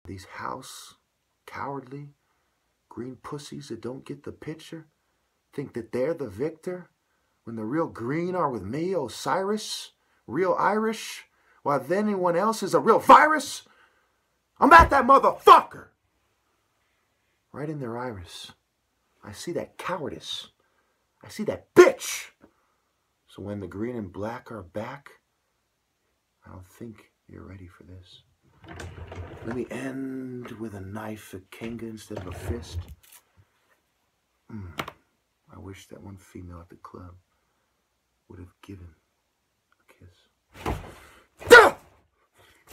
These house, cowardly, green pussies that don't get the picture think that they're the victor when the real green are with me, Osiris, real Irish, while then anyone else is a real virus. I'm at that motherfucker. Right in their iris. I see that cowardice. I see that bitch. So when the green and black are back, I don't think you're ready for this. Let me end with a knife at Kenga instead of a fist. I wish that one female at the club would have given a kiss. Down!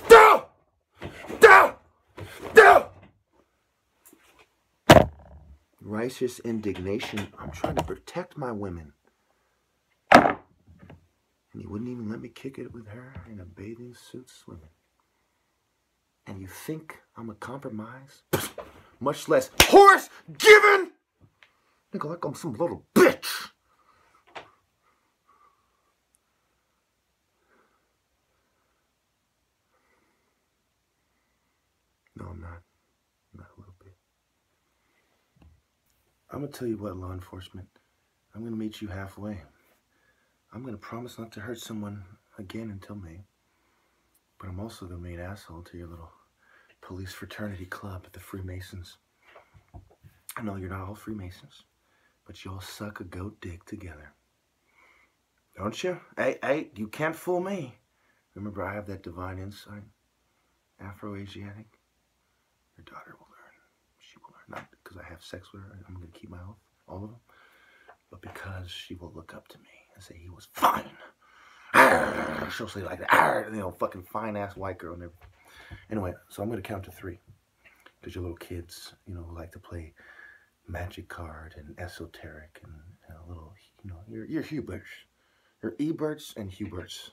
Down! Down! Down! Righteous indignation. I'm trying to protect my women. And he wouldn't even let me kick it with her in a bathing suit swimming. And you think I'm a compromise? Much less horse given? Nigga, like I'm some little bitch. No, I'm not. Not a little bit. I'm going to tell you what, law enforcement. I'm going to meet you halfway. I'm going to promise not to hurt someone again until May. But I'm also going to be an asshole to your little police fraternity club at the Freemasons. I know you're not all Freemasons, but you all suck a goat dick together. Don't you? Hey, you can't fool me. Remember, I have that divine insight. Afro-Asiatic. Your daughter will learn. She will learn. Not because I have sex with her. I'm going to keep my oath. All of them. But because she will look up to me and say he was fine. Arr! She'll say like that. Arr! You know, fucking fine-ass white girl and everything. Anyway, so I'm going to count to 3. Because your little kids, you know, who like to play magic card and esoteric and little, you know, you're Huberts. You're Eberts and Huberts.